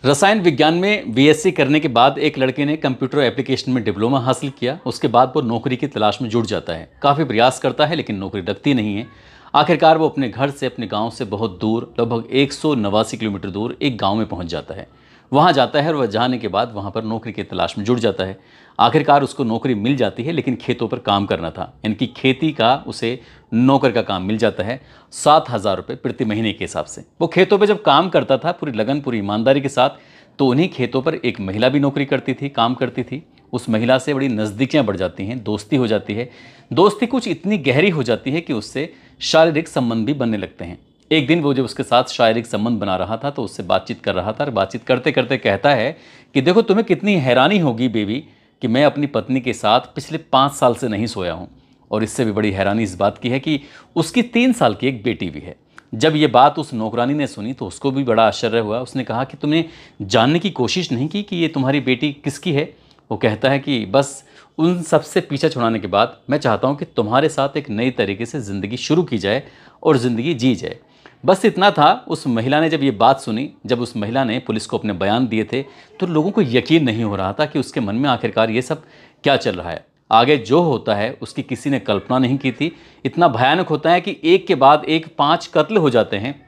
रसायन विज्ञान में बीएससी करने के बाद एक लड़के ने कंप्यूटर एप्लीकेशन में डिप्लोमा हासिल किया। उसके बाद वो नौकरी की तलाश में जुट जाता है। काफ़ी प्रयास करता है लेकिन नौकरी लगती नहीं है। आखिरकार वो अपने घर से, अपने गांव से बहुत दूर, लगभग 189 किलोमीटर दूर एक गांव में पहुंच जाता है। वहां जाता है और वह जाने के बाद वहां पर नौकरी की तलाश में जुट जाता है। आखिरकार उसको नौकरी मिल जाती है, लेकिन खेतों पर काम करना था। इनकी खेती का उसे नौकर का काम मिल जाता है 7,000 रुपये प्रति महीने के हिसाब से। वो खेतों पे जब काम करता था पूरी लगन, पूरी ईमानदारी के साथ, तो उन्हीं खेतों पर एक महिला भी नौकरी करती थी, काम करती थी। उस महिला से बड़ी नज़दीकियाँ बढ़ जाती हैं, दोस्ती हो जाती है। दोस्ती कुछ इतनी गहरी हो जाती है कि उससे शारीरिक संबंध भी बनने लगते हैं। एक दिन वो जब उसके साथ शारीरिक संबंध बना रहा था तो उससे बातचीत कर रहा था, और बातचीत करते करते कहता है कि देखो, तुम्हें कितनी हैरानी होगी बेबी कि मैं अपनी पत्नी के साथ पिछले 5 साल से नहीं सोया हूँ। और इससे भी बड़ी हैरानी इस बात की है कि उसकी 3 साल की एक बेटी भी है। जब ये बात उस नौकरानी ने सुनी तो उसको भी बड़ा आश्चर्य हुआ। उसने कहा कि तुमने जानने की कोशिश नहीं की कि ये तुम्हारी बेटी किसकी है? वो कहता है कि बस उन सब से पीछा छुड़ाने के बाद मैं चाहता हूँ कि तुम्हारे साथ एक नई तरीके से ज़िंदगी शुरू की जाए और ज़िंदगी जी जाए। बस इतना था। उस महिला ने जब ये बात सुनी, जब उस महिला ने पुलिस को अपने बयान दिए थे, तो लोगों को यकीन नहीं हो रहा था कि उसके मन में आखिरकार ये सब क्या चल रहा है। आगे जो होता है उसकी किसी ने कल्पना नहीं की थी। इतना भयानक होता है कि एक के बाद एक 5 कत्ल हो जाते हैं,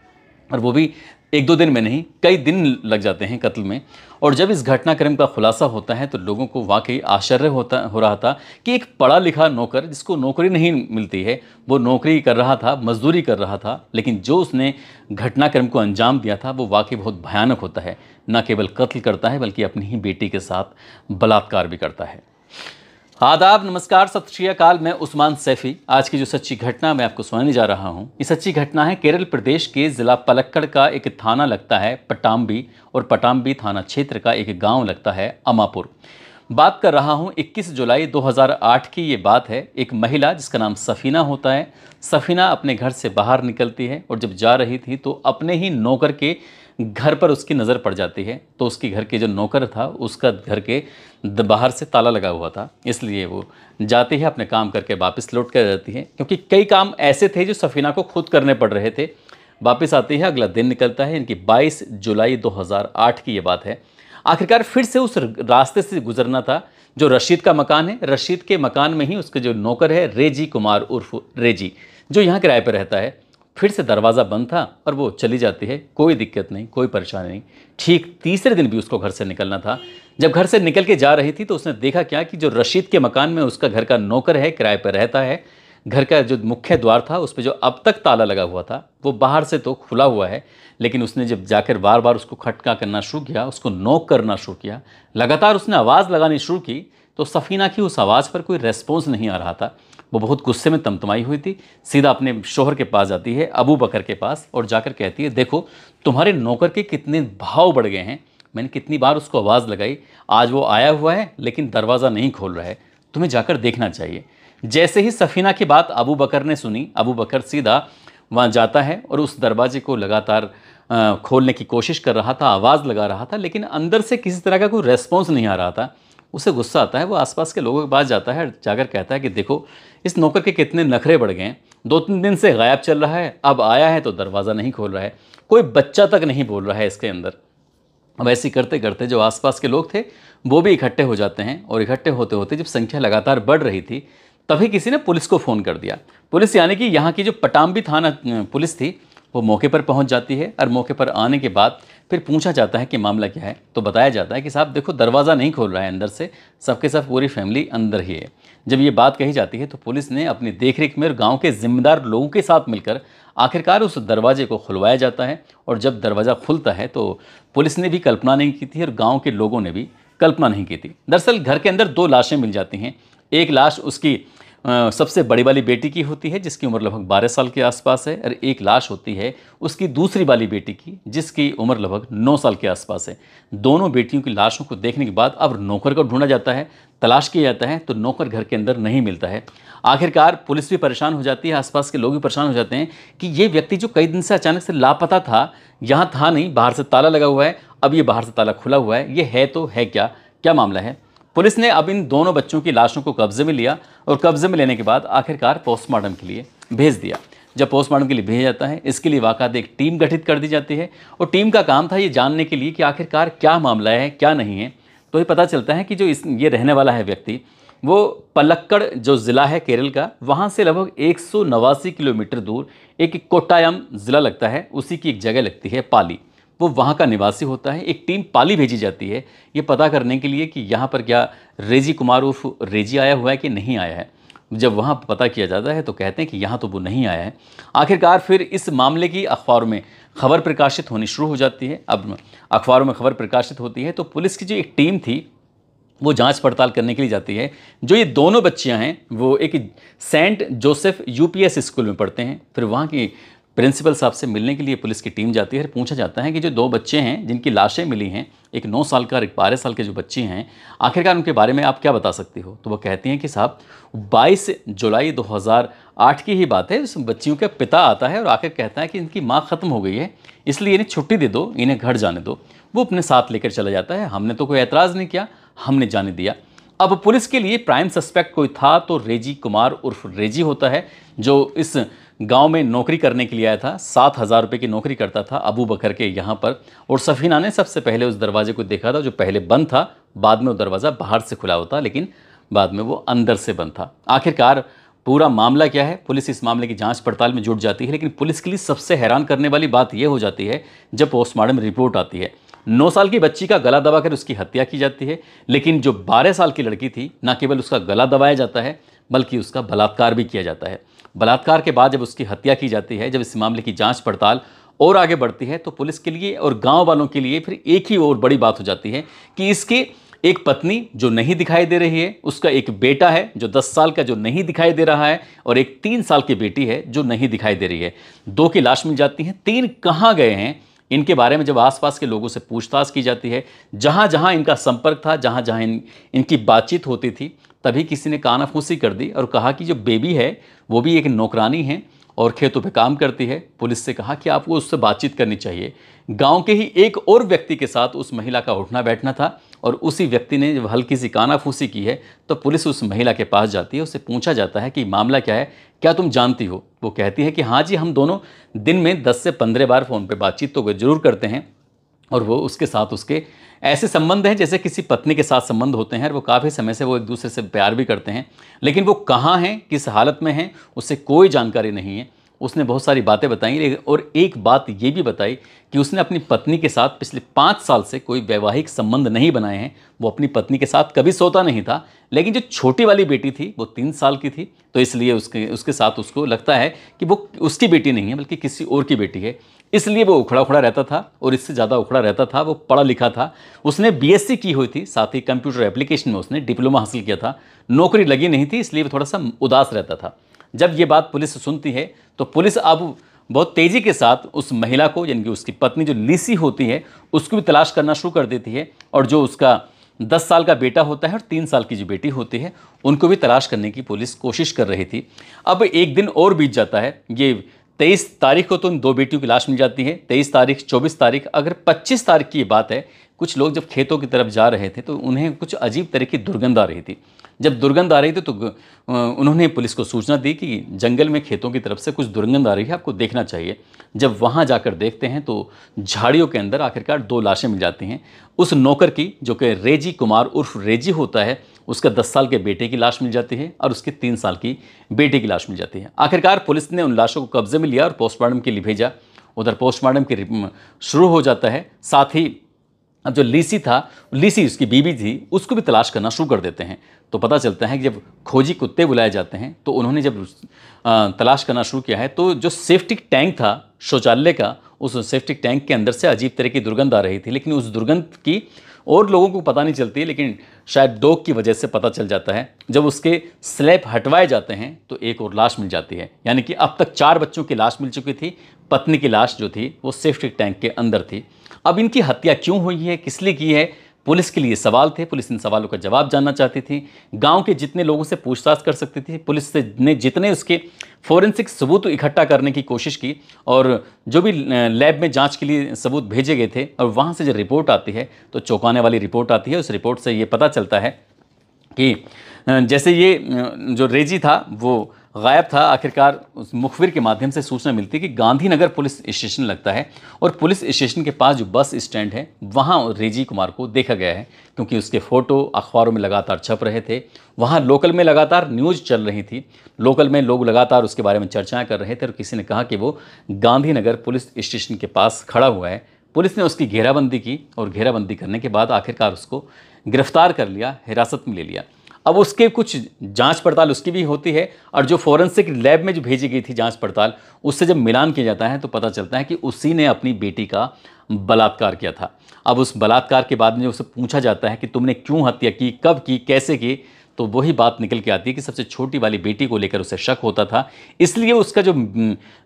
और वो भी 1-2 दिन में नहीं, कई दिन लग जाते हैं कत्ल में। और जब इस घटनाक्रम का खुलासा होता है तो लोगों को वाकई आश्चर्य हो रहा था कि एक पढ़ा लिखा नौकर, जिसको नौकरी नहीं मिलती है, वो नौकरी कर रहा था, मजदूरी कर रहा था, लेकिन जो उसने घटनाक्रम को अंजाम दिया था वो वाकई बहुत भयानक होता है। न केवल कत्ल करता है बल्कि अपनी ही बेटी के साथ बलात्कार भी करता है। आदाब, नमस्कार, सत श्री अकाल। मैं उस्मान सैफी। आज की जो सच्ची घटना मैं आपको सुनाने जा रहा हूँ, ये सच्ची घटना है केरल प्रदेश के ज़िला पलक्कड़ का एक थाना लगता है पटाम्बी, और पटाम्बी थाना क्षेत्र का एक गांव लगता है अमापुर। बात कर रहा हूँ 21 जुलाई 2008 की ये बात है। एक महिला जिसका नाम सफ़ीना होता है, सफ़ीना अपने घर से बाहर निकलती है और जब जा रही थी तो अपने ही नौकर के घर पर उसकी नज़र पड़ जाती है। तो उसके घर के जो नौकर था, उसका घर के बाहर से ताला लगा हुआ था, इसलिए वो जाती है, अपने काम करके वापस लौट कर जाती है। क्योंकि कई काम ऐसे थे जो सफ़ीना को खुद करने पड़ रहे थे। वापस आती है, अगला दिन निकलता है। इनकी 22 जुलाई 2008 की ये बात है। आखिरकार फिर से उस रास्ते से गुजरना था जो रशीद का मकान है। रशीद के मकान में ही उसके जो नौकर है रेजी कुमार उर्फ रेजी, जो यहाँ किराए पर रहता है, फिर से दरवाज़ा बंद था और वो चली जाती है। कोई दिक्कत नहीं, कोई परेशानी नहीं। ठीक तीसरे दिन भी उसको घर से निकलना था। जब घर से निकल के जा रही थी तो उसने देखा क्या कि जो रशीद के मकान में उसका घर का नौकर है, किराए पर रहता है, घर का जो मुख्य द्वार था उस पर जो अब तक ताला लगा हुआ था वो बाहर से तो खुला हुआ है, लेकिन उसने जब जाकर बार बार उसको खटका करना शुरू किया, उसको नॉक करना शुरू किया, लगातार उसने आवाज़ लगानी शुरू की, तो सफ़ीना की उस आवाज़ पर कोई रेस्पॉन्स नहीं आ रहा था। वो बहुत गुस्से में तमतमाई हुई थी। सीधा अपने शोहर के पास जाती है, अबू बकर के पास, और जाकर कहती है, देखो तुम्हारे नौकर के कितने भाव बढ़ गए हैं। मैंने कितनी बार उसको आवाज़ लगाई, आज वो आया हुआ है लेकिन दरवाज़ा नहीं खोल रहा है, तुम्हें जाकर देखना चाहिए। जैसे ही सफ़ीना की बात अबू बकर ने सुनी, अबू बकर सीधा वहाँ जाता है और उस दरवाजे को लगातार खोलने की कोशिश कर रहा था, आवाज़ लगा रहा था, लेकिन अंदर से किसी तरह का कोई रेस्पॉन्स नहीं आ रहा था। उसे गुस्सा आता है, वो आसपास के लोगों के पास जाता है, जाकर कहता है कि देखो इस नौकर के कितने नखरे बढ़ गए हैं, 2-3 दिन से गायब चल रहा है, अब आया है तो दरवाज़ा नहीं खोल रहा है, कोई बच्चा तक नहीं बोल रहा है इसके अंदर। अब ऐसे करते करते जो आसपास के लोग थे वो भी इकट्ठे हो जाते हैं, और इकट्ठे होते होते जब संख्या लगातार बढ़ रही थी तभी किसी ने पुलिस को फ़ोन कर दिया। पुलिस यानी कि यहाँ की जो पटाम्बी थाना पुलिस थी वो मौके पर पहुँच जाती है, और मौके पर आने के बाद फिर पूछा जाता है कि मामला क्या है। तो बताया जाता है कि साहब देखो दरवाज़ा नहीं खोल रहा है अंदर से, सबके सब पूरी फैमिली अंदर ही है। जब ये बात कही जाती है तो पुलिस ने अपनी देखरेख में और गाँव के जिम्मेदार लोगों के साथ मिलकर आखिरकार उस दरवाजे को खुलवाया जाता है। और जब दरवाज़ा खुलता है तो पुलिस ने भी कल्पना नहीं की थी और गाँव के लोगों ने भी कल्पना नहीं की थी। दरअसल घर के अंदर 2 लाशें मिल जाती हैं। एक लाश उसकी सबसे बड़ी वाली बेटी की होती है जिसकी उम्र लगभग 12 साल के आसपास है, और एक लाश होती है उसकी दूसरी वाली बेटी की जिसकी उम्र लगभग 9 साल के आसपास है। दोनों बेटियों की लाशों को देखने के बाद अब नौकर को ढूंढा जाता है, तलाश किया जाता है, तो नौकर घर के अंदर नहीं मिलता है। आखिरकार पुलिस भी परेशान हो जाती है, आसपास के लोग भी परेशान हो जाते हैं कि ये व्यक्ति जो कई दिन से अचानक से लापता था, यहाँ था नहीं, बाहर से ताला लगा हुआ है, अब ये बाहर से ताला खुला हुआ है, ये है तो है क्या, क्या मामला है। पुलिस ने अब इन दोनों बच्चों की लाशों को कब्जे में लिया, और कब्जे में लेने के बाद आखिरकार पोस्टमार्टम के लिए भेज दिया। जब पोस्टमार्टम के लिए भेजा जाता है, इसके लिए वाकई एक टीम गठित कर दी जाती है और टीम का काम था ये जानने के लिए कि आखिरकार क्या मामला है, क्या नहीं है। तो ये पता चलता है कि जो ये रहने वाला है व्यक्ति, वो पलक्कड़ जो ज़िला है केरल का, वहाँ से लगभग 189 किलोमीटर दूर एक कोट्टायम ज़िला लगता है, उसी की एक जगह लगती है पाली, वो वहाँ का निवासी होता है। एक टीम पाली भेजी जाती है ये पता करने के लिए कि यहाँ पर क्या रेजी कुमार उर्फ रेजी आया हुआ है कि नहीं आया है। जब वहाँ पता किया जाता है तो कहते हैं कि यहाँ तो वो नहीं आया है। आखिरकार फिर इस मामले की अखबारों में खबर प्रकाशित होनी शुरू हो जाती है। अब अखबारों में खबर प्रकाशित होती है तो पुलिस की जो एक टीम थी वो जांच पड़ताल करने के लिए जाती है। जो ये दोनों बच्चियां हैं वो एक सेंट जोसेफ यूपीएस स्कूल में पढ़ते हैं। फिर वहाँ की प्रिंसिपल साहब से मिलने के लिए पुलिस की टीम जाती है। पूछा जाता है कि जो दो बच्चे हैं जिनकी लाशें मिली हैं, एक 9 साल का और एक 12 साल के जो बच्ची हैं, आखिरकार उनके बारे में आप क्या बता सकती हो। तो वो कहती हैं कि साहब 22 जुलाई 2008 की ही बात है। उस बच्चियों का पिता आता है और आकर कहता है कि इनकी माँ ख़त्म हो गई है, इसलिए इन्हें छुट्टी दे दो, इन्हें घर जाने दो। वो अपने साथ लेकर चला जाता है। हमने तो कोई ऐतराज़ नहीं किया, हमने जाने दिया। अब पुलिस के लिए प्राइम सस्पेक्ट कोई था तो रेजी कुमार उर्फ रेजी होता है, जो इस गांव में नौकरी करने के लिए आया था। 7,000 रुपये की नौकरी करता था अबू बकर के यहाँ पर। और सफीना ने सबसे पहले उस दरवाजे को देखा था जो पहले बंद था, बाद में वो दरवाज़ा बाहर से खुला होता, लेकिन बाद में वो अंदर से बंद था। आखिरकार पूरा मामला क्या है, पुलिस इस मामले की जांच पड़ताल में जुट जाती है। लेकिन पुलिस के लिए सबसे हैरान करने वाली बात यह हो जाती है जब पोस्टमार्टम रिपोर्ट आती है। 9 साल की बच्ची का गला दबाकर उसकी हत्या की जाती है, लेकिन जो 12 साल की लड़की थी, न केवल उसका गला दबाया जाता है बल्कि उसका बलात्कार भी किया जाता है। बलात्कार के बाद जब उसकी हत्या की जाती है, जब इस मामले की जांच पड़ताल और आगे बढ़ती है, तो पुलिस के लिए और गांव वालों के लिए फिर एक ही और बड़ी बात हो जाती है कि इसके एक पत्नी जो नहीं दिखाई दे रही है, उसका एक बेटा है जो 10 साल का जो नहीं दिखाई दे रहा है, और एक 3 साल की बेटी है जो नहीं दिखाई दे रही है। 2 की लाश मिल जाती है, 3 कहाँ गए हैं इनके बारे में जब आसपास के लोगों से पूछताछ की जाती है, जहाँ जहाँ इनका संपर्क था, जहाँ जहाँ इनकी बातचीत होती थी, तभी किसी ने कानाफूसी कर दी और कहा कि जो बेबी है वो भी एक नौकरानी है और खेतों पे काम करती है। पुलिस से कहा कि आपको उससे बातचीत करनी चाहिए। गांव के ही एक और व्यक्ति के साथ उस महिला का उठना बैठना था और उसी व्यक्ति ने जब हल्की सी कानाफूसी की है तो पुलिस उस महिला के पास जाती है। उससे पूछा जाता है कि मामला क्या है, क्या तुम जानती हो। वो कहती है कि हाँ जी, हम दोनों दिन में 10 से 15 बार फ़ोन पे बातचीत तो ज़रूर करते हैं, और वो उसके साथ उसके ऐसे संबंध हैं जैसे किसी पत्नी के साथ संबंध होते हैं, और वो काफ़ी समय से वो एक दूसरे से प्यार भी करते हैं। लेकिन वो कहाँ हैं, किस हालत में हैं, उससे कोई जानकारी नहीं है। उसने बहुत सारी बातें बताई और एक बात ये भी बताई कि उसने अपनी पत्नी के साथ पिछले 5 साल से कोई वैवाहिक संबंध नहीं बनाए हैं। वो अपनी पत्नी के साथ कभी सोता नहीं था, लेकिन जो छोटी वाली बेटी थी वो 3 साल की थी, तो इसलिए उसके साथ उसको लगता है कि वो उसकी बेटी नहीं है बल्कि किसी और की बेटी है, इसलिए वो उखड़ा उखड़ा रहता था। और इससे ज़्यादा उखड़ा रहता था, वो पढ़ा लिखा था, उसने बीएससी की हुई थी, साथ ही कंप्यूटर एप्लीकेशन में उसने डिप्लोमा हासिल किया था। नौकरी लगी नहीं थी, इसलिए वो थोड़ा सा उदास रहता था। जब ये बात पुलिस सुनती है तो पुलिस अब बहुत तेज़ी के साथ उस महिला को, यानी कि उसकी पत्नी जो लीसी होती है, उसको भी तलाश करना शुरू कर देती है, और जो उसका 10 साल का बेटा होता है और 3 साल की जो बेटी होती है उनको भी तलाश करने की पुलिस कोशिश कर रही थी। अब एक दिन और बीत जाता है। ये 23 तारीख को तो इन 2 बेटियों की लाश मिल जाती है, 23 तारीख, 24 तारीख। अगर 25 तारीख की ये बात है, कुछ लोग जब खेतों की तरफ जा रहे थे तो उन्हें कुछ अजीब तरह की दुर्गंध आ रही थी। जब दुर्गंध आ रही थी तो उन्होंने पुलिस को सूचना दी कि जंगल में खेतों की तरफ से कुछ दुर्गंध आ रही है, आपको देखना चाहिए। जब वहाँ जाकर देखते हैं तो झाड़ियों के अंदर आखिरकार 2 लाशें मिल जाती हैं। उस नौकर की, जो कि रेजी कुमार उर्फ रेजी होता है, उसका 10 साल के बेटे की लाश मिल जाती है और उसके 3 साल की बेटे की लाश मिल जाती है। आखिरकार पुलिस ने उन लाशों को कब्जे में लिया और पोस्टमार्टम के लिए भेजा। उधर पोस्टमार्टम की शुरू हो जाता है। साथ ही अब जो लीसी था, लीसी उसकी बीवी थी, उसको भी तलाश करना शुरू कर देते हैं। तो पता चलता है कि जब खोजी कुत्ते बुलाए जाते हैं तो उन्होंने जब तलाश करना शुरू किया है तो जो सेफ्टी टैंक था शौचालय का, उस सेफ्टी टैंक के अंदर से अजीब तरह की दुर्गंध आ रही थी। लेकिन उस दुर्गंध की और लोगों को पता नहीं चलती है, लेकिन शायद डॉग की वजह से पता चल जाता है। जब उसके स्लैब हटवाए जाते हैं तो एक और लाश मिल जाती है, यानी कि अब तक 4 बच्चों की लाश मिल चुकी थी। पत्नी की लाश जो थी वो सेफ्टी टैंक के अंदर थी। अब इनकी हत्या क्यों हुई है, किस लिए की है, पुलिस के लिए सवाल थे। पुलिस इन सवालों का जवाब जानना चाहती थी। गांव के जितने लोगों से पूछताछ कर सकती थी, पुलिस ने जितने उसके फोरेंसिक सबूत इकट्ठा करने की कोशिश की, और जो भी लैब में जांच के लिए सबूत भेजे गए थे, और वहां से जो रिपोर्ट आती है तो चौंकाने वाली रिपोर्ट आती है। उस रिपोर्ट से ये पता चलता है कि जैसे ये जो रेजी था वो गायब था। आखिरकार उस मुखबिर के माध्यम से सूचना मिलती है कि गांधीनगर पुलिस स्टेशन लगता है और पुलिस स्टेशन के पास जो बस स्टैंड है वहाँ रेजी कुमार को देखा गया है, क्योंकि उसके फ़ोटो अखबारों में लगातार छप रहे थे। वहाँ लोकल में लगातार न्यूज़ चल रही थी, लोकल में लोग लगातार उसके बारे में चर्चाएँ कर रहे थे और किसी ने कहा कि वो गांधीनगर पुलिस स्टेशन के पास खड़ा हुआ है। पुलिस ने उसकी घेराबंदी की और घेराबंदी करने के बाद आखिरकार उसको गिरफ्तार कर लिया, हिरासत में ले लिया। अब उसके कुछ जांच पड़ताल उसकी भी होती है और जो फॉरेंसिक लैब में जो भेजी गई थी जांच पड़ताल, उससे जब मिलान किया जाता है तो पता चलता है कि उसी ने अपनी बेटी का बलात्कार किया था। अब उस बलात्कार के बाद में उससे पूछा जाता है कि तुमने क्यों हत्या की, कब की, कैसे की, तो वही बात निकल के आती है कि सबसे छोटी वाली बेटी को लेकर उसे शक होता था, इसलिए उसका जो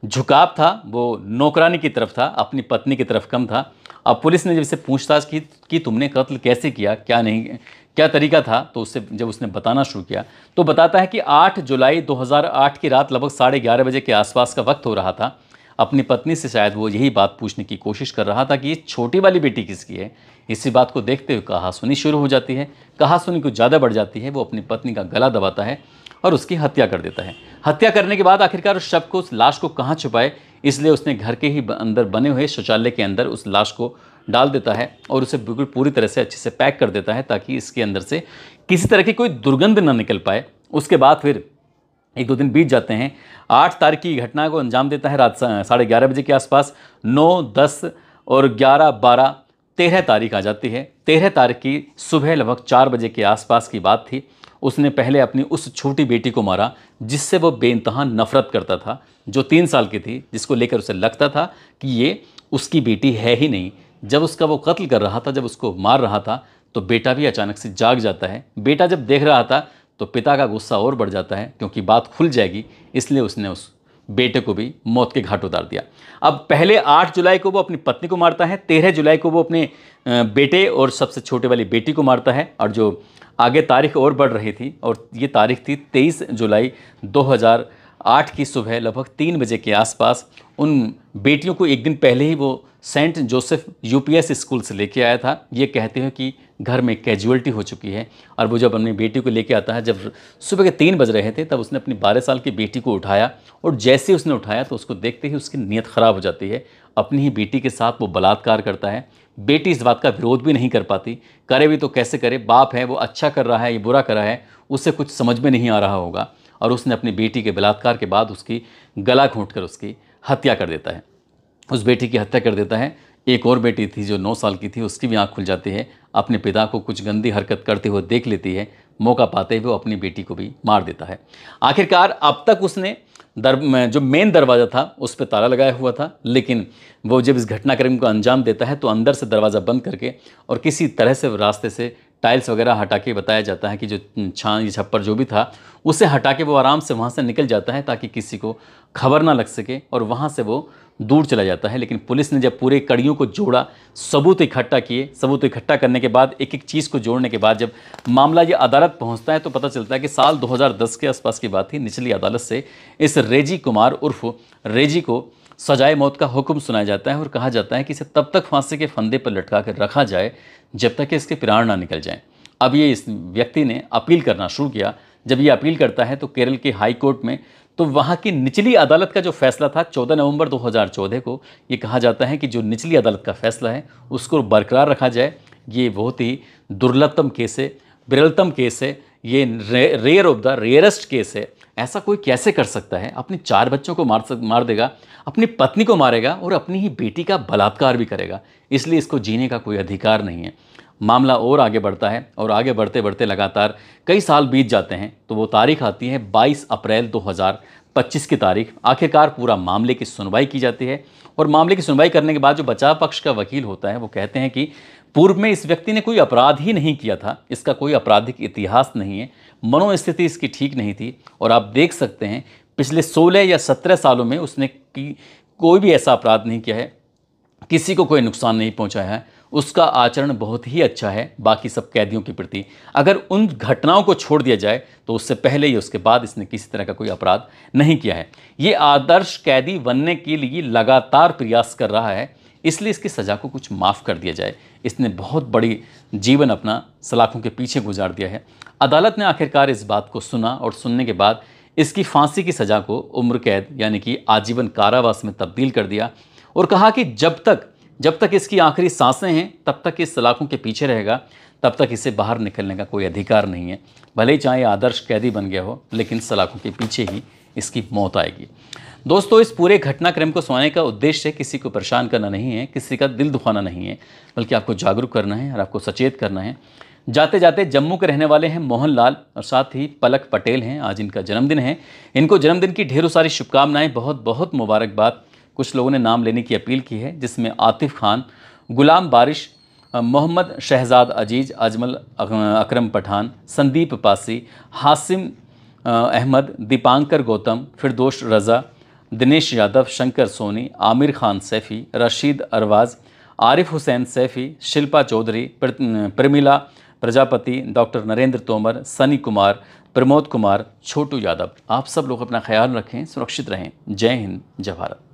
झुकाव था वो नौकरानी की तरफ था, अपनी पत्नी की तरफ कम था। अब पुलिस ने जब इससे पूछताछ की कि तुमने कत्ल कैसे किया, क्या नहीं, क्या तरीका था, तो उससे जब उसने बताना शुरू किया तो बताता है कि 8 जुलाई 2008 की रात लगभग 11:30 बजे के आसपास का वक्त हो रहा था। अपनी पत्नी से शायद वो यही बात पूछने की कोशिश कर रहा था कि ये छोटी वाली बेटी किसकी है। इसी बात को देखते हुए कहासुनी शुरू हो जाती है, कहासुनी कुछ ज़्यादा बढ़ जाती है। वो अपनी पत्नी का गला दबाता है और उसकी हत्या कर देता है। हत्या करने के बाद आखिरकार उस शव को, उस लाश को कहाँ छुपाए, इसलिए उसने घर के ही अंदर बने हुए शौचालय के अंदर उस लाश को डाल देता है और उसे बिल्कुल पूरी तरह से अच्छे से पैक कर देता है ताकि इसके अंदर से किसी तरह की कोई दुर्गंध ना निकल पाए। उसके बाद फिर 1-2 दिन बीत जाते हैं। 8 तारीख की घटना को अंजाम देता है रात 11:30 बजे के आसपास। 9, 10 और 11, 12, 13 तारीख आ जाती है। 13 तारीख की सुबह लगभग 4 बजे के आसपास की बात थी। उसने पहले अपनी उस छोटी बेटी को मारा जिससे वो बेइंतहा नफरत करता था, जो 3 साल की थी, जिसको लेकर उसे लगता था कि ये उसकी बेटी है ही नहीं। जब उसका वो कत्ल कर रहा था, जब उसको मार रहा था, तो बेटा भी अचानक से जाग जाता है। बेटा जब देख रहा था तो पिता का गुस्सा और बढ़ जाता है, क्योंकि बात खुल जाएगी, इसलिए उसने उस बेटे को भी मौत के घाट उतार दिया। अब पहले 8 जुलाई को वो अपनी पत्नी को मारता है, 13 जुलाई को वो अपने बेटे और सबसे छोटे वाली बेटी को मारता है, और जो आगे तारीख और बढ़ रही थी, और ये तारीख थी 23 जुलाई 2008 की सुबह लगभग 3 बजे के आसपास। उन बेटियों को एक दिन पहले ही वो सेंट जोसेफ यूपीएस स्कूल से लेके आया था, ये कहते हैं कि घर में कैजुअलिटी हो चुकी है। और वो जब अपनी बेटी को लेके आता है, जब सुबह के 3 बज रहे थे, तब उसने अपनी 12 साल की बेटी को उठाया, और जैसे उसने उठाया तो उसको देखते ही उसकी नीयत ख़राब हो जाती है। अपनी ही बेटी के साथ वो बलात्कार करता है। बेटी इस बात का विरोध भी नहीं कर पाती, करे भी तो कैसे करे, बाप है, वो अच्छा कर रहा है, ये बुरा कर रहा है, उससे कुछ समझ में नहीं आ रहा होगा। और उसने अपनी बेटी के बलात्कार के बाद उसकी गला घोंटकर उसकी हत्या कर देता है। उस बेटी की हत्या कर देता है। एक और बेटी थी जो 9 साल की थी, उसकी भी आँख खुल जाती है। अपने पिता को कुछ गंदी हरकत करते हुए देख लेती है। मौका पाते हुए वो अपनी बेटी को भी मार देता है। आखिरकार अब तक उसने जो मेन दरवाज़ा था उस पर ताला लगाया हुआ था, लेकिन वो जब इस घटनाक्रम को अंजाम देता है तो अंदर से दरवाज़ा बंद करके और किसी तरह से रास्ते से टाइल्स वगैरह हटा के, बताया जाता है कि जो छान छप्पर जो भी था उसे हटा के वो आराम से वहाँ से निकल जाता है ताकि किसी को खबर ना लग सके, और वहाँ से वो दूर चला जाता है। लेकिन पुलिस ने जब पूरे कड़ियों को जोड़ा, सबूत इकट्ठा किए, सबूत इकट्ठा करने के बाद एक एक चीज़ को जोड़ने के बाद जब मामला ये अदालत पहुंचता है तो पता चलता है कि साल 2010 के आसपास की बात थी। निचली अदालत से इस रेजी कुमार उर्फ रेजी को सजाए मौत का हुक्म सुनाया जाता है और कहा जाता है कि इसे तब तक फांसी के फंदे पर लटका कर रखा जाए जब तक कि इसके प्राण ना निकल जाएं। अब ये इस व्यक्ति ने अपील करना शुरू किया। जब ये अपील करता है तो केरल के हाई कोर्ट में, तो वहाँ की निचली अदालत का जो फैसला था 14 नवंबर 2014 को, ये कहा जाता है कि जो निचली अदालत का फैसला है उसको बरकरार रखा जाए। ये बहुत ही दुर्लभतम केस है, विरलतम केस है, ये rare of the rarest case है। ऐसा कोई कैसे कर सकता है? अपने 4 बच्चों को मार देगा, अपनी पत्नी को मारेगा और अपनी ही बेटी का बलात्कार भी करेगा। इसलिए इसको जीने का कोई अधिकार नहीं है। मामला और आगे बढ़ता है और आगे बढ़ते बढ़ते लगातार कई साल बीत जाते हैं, तो वो तारीख आती है 22 अप्रैल 2025 की तारीख। आखिरकार पूरा मामले की सुनवाई की जाती है और मामले की सुनवाई करने के बाद जो बचाव पक्ष का वकील होता है वो कहते हैं कि पूर्व में इस व्यक्ति ने कोई अपराध ही नहीं किया था, इसका कोई आपराधिक इतिहास नहीं है, मनोस्थिति इसकी ठीक नहीं थी, और आप देख सकते हैं पिछले 16 या 17 सालों में उसने कोई भी ऐसा अपराध नहीं किया है, किसी को कोई नुकसान नहीं पहुंचाया है, उसका आचरण बहुत ही अच्छा है बाकी सब कैदियों के प्रति। अगर उन घटनाओं को छोड़ दिया जाए तो उससे पहले या उसके बाद इसने किसी तरह का कोई अपराध नहीं किया है। ये आदर्श कैदी बनने के लिए लगातार प्रयास कर रहा है, इसलिए इसकी सज़ा को कुछ माफ़ कर दिया जाए। इसने बहुत बड़ी जीवन अपना सलाखों के पीछे गुजार दिया है। अदालत ने आखिरकार इस बात को सुना और सुनने के बाद इसकी फांसी की सज़ा को उम्र कैद यानी कि आजीवन कारावास में तब्दील कर दिया और कहा कि जब तक इसकी आखिरी सांसें हैं तब तक इस सलाखों के पीछे रहेगा, तब तक इसे बाहर निकलने का कोई अधिकार नहीं है। भले ही चाहे आदर्श कैदी बन गया हो, लेकिन सलाखों के पीछे ही इसकी मौत आएगी। दोस्तों, इस पूरे घटनाक्रम को सुनाने का उद्देश्य किसी को परेशान करना नहीं है, किसी का दिल दुखाना नहीं है, बल्कि आपको जागरूक करना है और आपको सचेत करना है। जाते जाते जम्मू के रहने वाले हैं मोहनलाल और साथ ही पलक पटेल हैं। आज इनका जन्मदिन है। इनको जन्मदिन की ढेरों सारी शुभकामनाएं, बहुत बहुत मुबारकबाद। कुछ लोगों ने नाम लेने की अपील की है, जिसमें आतिफ खान, गुलाम बारिश, मोहम्मद शहजाद अजीज, अजमल अकरम पठान, संदीप पासी, हासिम अहमद, दीपांकर गौतम, फिरदोश रज़ा, दिनेश यादव, शंकर सोनी, आमिर खान सैफ़ी, रशीद अरवाज़, आरिफ हुसैन सैफ़ी, शिल्पा चौधरी, प्रमिला प्रजापति, डॉक्टर नरेंद्र तोमर, सनी कुमार, प्रमोद कुमार, छोटू यादव। आप सब लोग अपना ख्याल रखें, सुरक्षित रहें। जय हिंद, जय भारत।